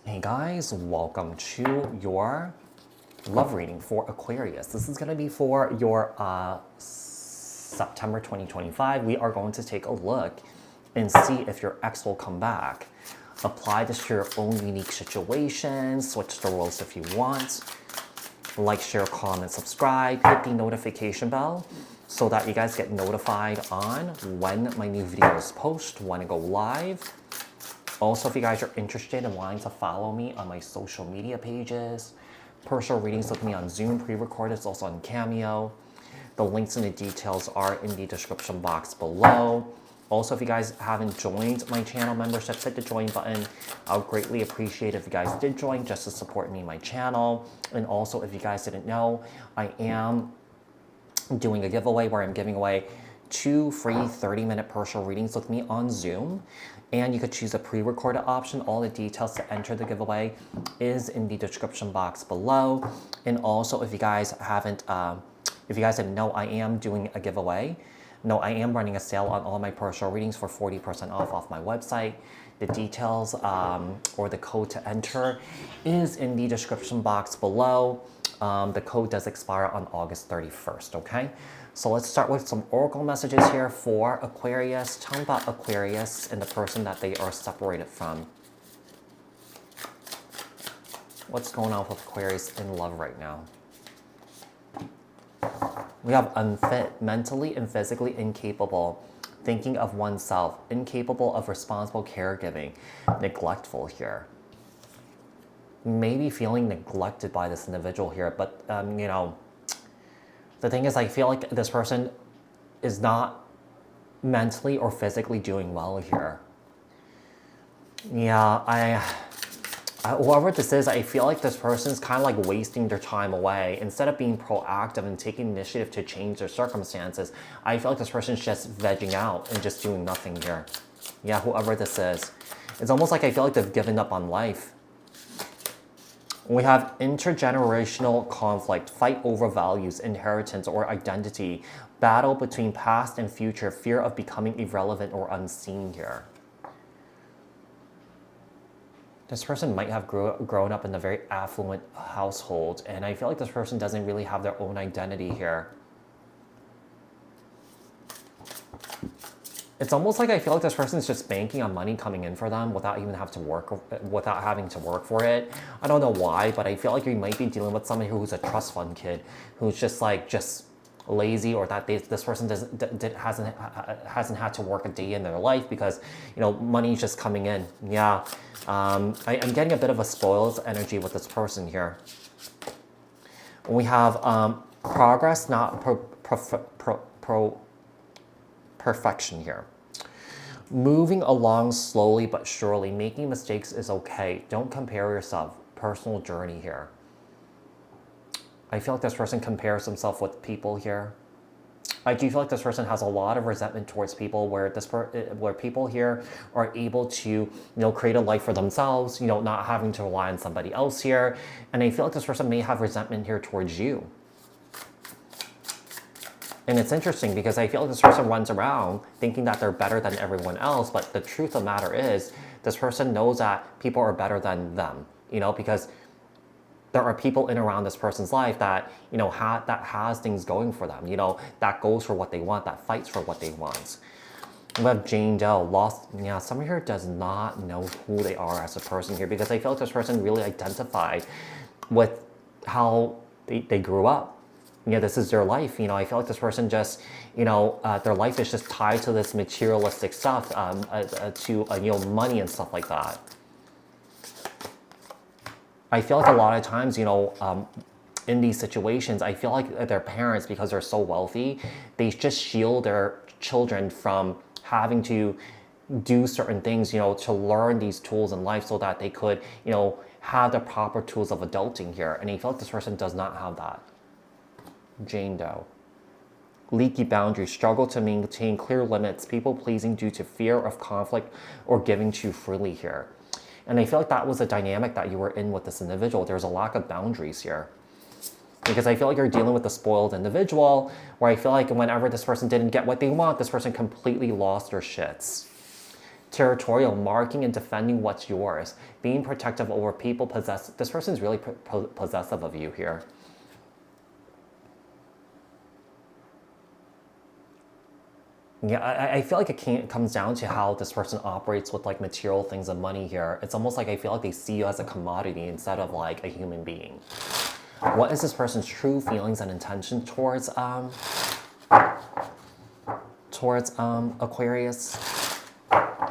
Hey guys, welcome to your love reading for Aquarius. This is going to be for your September 2025. We are going to take a look and see if your ex will come back. Apply this to your own unique situation. Switch the roles if you want. Like, share, comment, subscribe. Hit the notification bell so that you guys get notified on when my new videos post, when I go live. Also, if you guys are interested in wanting to follow me on my social media pages, personal readings with me on Zoom, pre-recorded, it's also on Cameo. The links and the details are in the description box below. Also, if you guys haven't joined my channel membership, hit the join button. I would greatly appreciate if you guys did join just to support me and my channel. And also, if you guys didn't know, I am doing a giveaway where I'm giving away 2 free 30-minute personal readings with me on Zoom. And you could choose a pre-recorded option. All the details to enter the giveaway is in the description box below. And also, if you guys didn't know, I am doing a giveaway. No, I am running a sale on all my personal readings for 40% off my website. The details or the code to enter is in the description box below. The code does expire on August 31st, okay? So let's start with some oracle messages here for Aquarius. Tell me about Aquarius and the person that they are separated from. What's going on with Aquarius in love right now? We have unfit, mentally and physically incapable, thinking of oneself, incapable of responsible caregiving, neglectful here. Maybe feeling neglected by this individual here, but you know, the thing is, I feel like this person is not mentally or physically doing well here. Yeah, whoever this is, I feel like this person's kind of like wasting their time away. Instead of being proactive and taking initiative to change their circumstances, I feel like this person's just vegging out and just doing nothing here. Yeah, whoever this is. It's almost like I feel like they've given up on life. We have intergenerational conflict, fight over values, inheritance or identity, battle between past and future, fear of becoming irrelevant or unseen here. This person might have grown up in a very affluent household, and I feel like this person doesn't really have their own identity here. It's almost like I feel like this person is just banking on money coming in for them without having to work for it. I don't know why, but I feel like you might be dealing with somebody who's a trust fund kid, who's just lazy, or that this person hasn't had to work a day in their life because, you know, money's just coming in. Yeah, I'm getting a bit of a spoiled energy with this person here. We have progress, not perfection here. Moving along slowly but surely. Making mistakes is okay. Don't compare yourself. Personal journey here. I feel like this person compares himself with people here. I do feel like this person has a lot of resentment towards people, where where people here are able to, you know, create a life for themselves, you know, not having to rely on somebody else here. And I feel like this person may have resentment here towards you. And it's interesting because I feel like this person runs around thinking that they're better than everyone else, but the truth of the matter is this person knows that people are better than them, you know, because there are people in around this person's life that, you know, that has things going for them, you know, that goes for what they want, that fights for what they want. We have Jane Doe, lost. Yeah, someone here does not know who they are as a person here, because I feel like this person really identified with how they grew up. Yeah, this is their life. You know, I feel like this person just, you know, their life is just tied to this materialistic stuff, to you know, money and stuff like that. I feel like a lot of times, you know, in these situations, I feel like their parents, because they're so wealthy, they just shield their children from having to do certain things, you know, to learn these tools in life so that they could, you know, have the proper tools of adulting here. And I feel like this person does not have that. Jane Doe. Leaky boundaries, struggle to maintain clear limits, people pleasing due to fear of conflict or giving too freely here. And I feel like that was a dynamic that you were in with this individual. There's a lack of boundaries here. Because I feel like you're dealing with a spoiled individual, where I feel like whenever this person didn't get what they want, this person completely lost their shits. territorial, marking and defending what's yours, being protective over people. This person's really possessive of you here. Yeah, I feel like it comes down to how this person operates with like material things and money here. It's almost like I feel like they see you as a commodity instead of like a human being. What is this person's true feelings and intention towards Aquarius?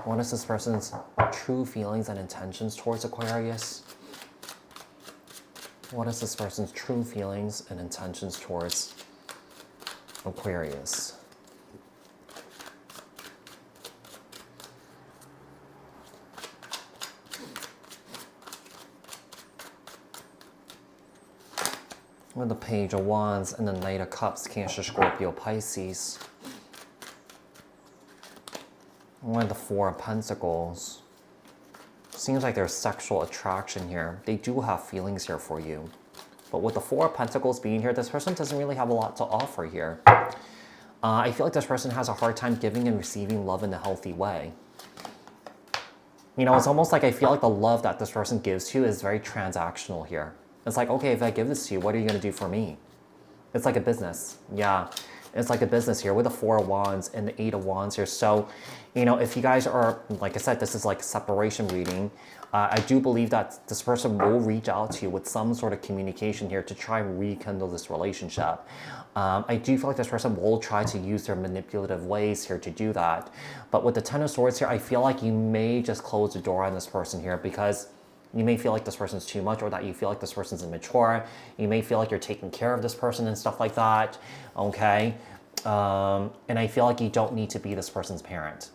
What is this person's true feelings and intentions towards Aquarius? What is this person's true feelings and intentions towards Aquarius? With the Page of Wands and the Knight of Cups, Cancer, Scorpio, Pisces. With the Four of Pentacles. Seems like there's sexual attraction here. They do have feelings here for you. But with the Four of Pentacles being here, this person doesn't really have a lot to offer here. I feel like this person has a hard time giving and receiving love in a healthy way. You know, it's almost like I feel like the love that this person gives to you is very transactional here. It's like, okay, if I give this to you, what are you going to do for me? It's like a business. Yeah, it's like a business here with the Four of Wands and the Eight of Wands here. So, you know, if you guys are, like I said, this is like separation reading. I do believe that this person will reach out to you with some sort of communication here to try and rekindle this relationship. I do feel like this person will try to use their manipulative ways here to do that. But with the Ten of Swords here, I feel like you may just close the door on this person here because you may feel like this person's too much, or that you feel like this person's immature. You may feel like you're taking care of this person and stuff like that, okay? And I feel like you don't need to be this person's parent.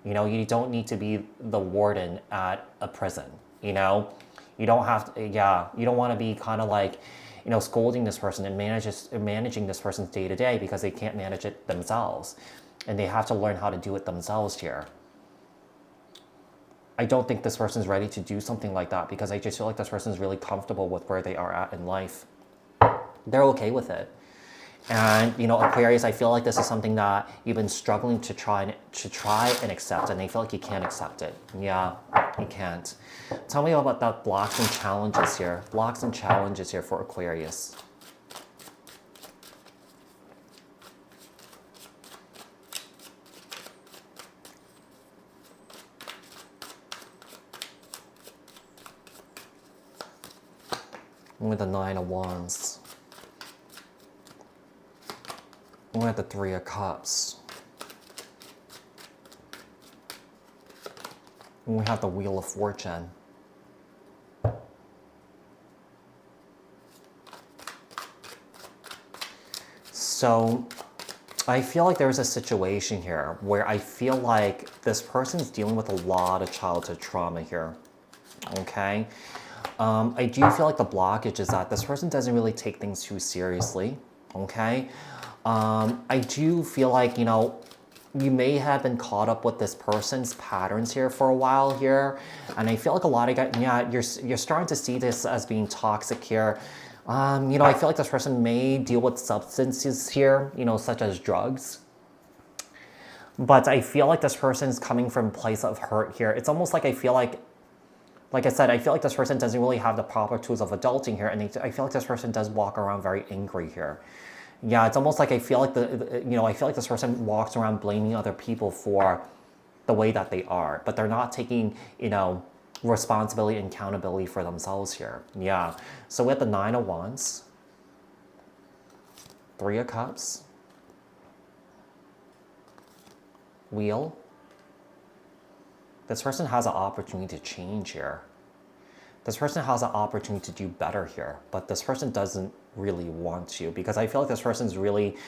You know, you don't need to be the warden at a prison, you know? You don't have to, yeah, you don't want to be kind of like, you know, scolding this person and managing this person's day-to-day because they can't manage it themselves. And they have to learn how to do it themselves here. I don't think this person's ready to do something like that because I just feel like this person's really comfortable with where they are at in life. They're okay with it. And, you know, Aquarius, I feel like this is something that you've been struggling to try and accept, and they feel like you can't accept it. Yeah, you can't. Tell me about that blocks and challenges here. Blocks and challenges here for Aquarius. With the Nine of Wands. With the Three of Cups. And we have the Wheel of Fortune. So I feel like there's a situation here where I feel like this person's dealing with a lot of childhood trauma here. Okay? I do feel like the blockage is that this person doesn't really take things too seriously, okay? I do feel like, you know, you may have been caught up with this person's patterns here for a while here, and I feel like a lot of guys, yeah, you're starting to see this as being toxic here. You know, I feel like this person may deal with substances here, you know, such as drugs. But I feel like this person's coming from a place of hurt here. It's almost like I feel like I said, I feel like this person doesn't really have the proper tools of adulting here, and I feel like this person does walk around very angry here. Yeah, it's almost like I feel like I feel like this person walks around blaming other people for the way that they are, but they're not taking, you know, responsibility and accountability for themselves here. Yeah. So with the Nine of Wands, Three of Cups, Wheel. This person has an opportunity to change here. This person has an opportunity to do better here, but this person doesn't really want to because I feel like this person's really,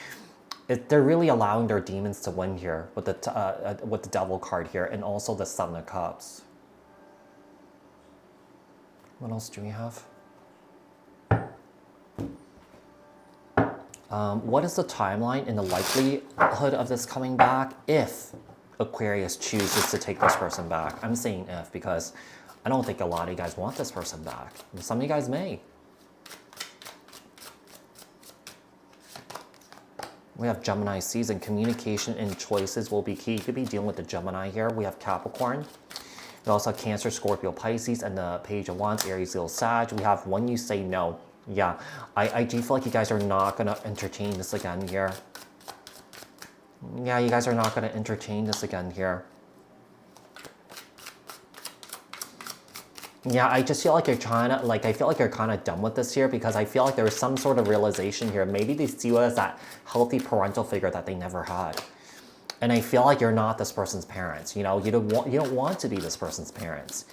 they're really allowing their demons to win here with the Devil card here and also the Seven of Cups. What else do we have? What is the timeline and the likelihood of this coming back if Aquarius chooses to take this person back? I'm saying if because I don't think a lot of you guys want this person back. Some of you guys may. We have Gemini season. Communication and choices will be key. You could be dealing with the Gemini here. We have Capricorn. We also have Cancer, Scorpio, Pisces, and the Page of Wands, Aries, Leo, Sag. We have when you say no. Yeah, I do feel like you guys are not going to entertain this again here. Yeah, you guys are not going to entertain this again here. Yeah, I just feel like you're trying to, like, I feel like you're kind of done with this here because I feel like there's some sort of realization here. Maybe they see you as that healthy parental figure that they never had. And I feel like you're not this person's parents. You know, you don't want to be this person's parents.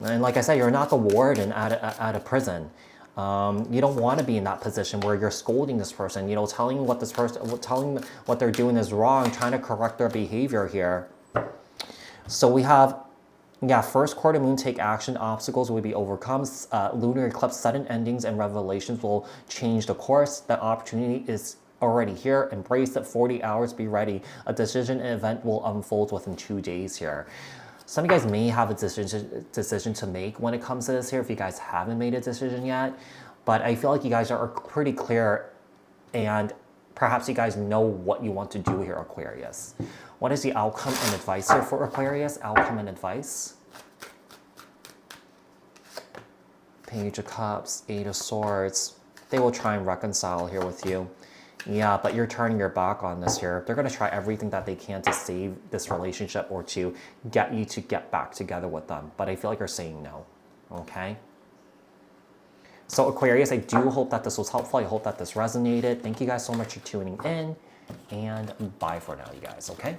And like I said, you're not the warden at a prison. You don't want to be in that position where you're scolding this person, you know, telling what what they're doing is wrong, trying to correct their behavior here. So we have, yeah, first quarter moon, take action, obstacles will be overcome, lunar eclipse, sudden endings and revelations will change the course. The opportunity is already here, embrace it, 40 hours, be ready. A decision and event will unfold within 2 days here. Some of you guys may have a decision to make when it comes to this here if you guys haven't made a decision yet. But I feel like you guys are pretty clear and perhaps you guys know what you want to do here, Aquarius. What is the outcome and advice here for Aquarius? Outcome and advice. Page of Cups, Eight of Swords. They will try and reconcile here with you. Yeah, but you're turning your back on this here. They're going to try everything that they can to save this relationship or to get you to get back together with them. But I feel like you're saying no, okay? So Aquarius, I do hope that this was helpful. I hope that this resonated. Thank you guys so much for tuning in. And bye for now, you guys, okay?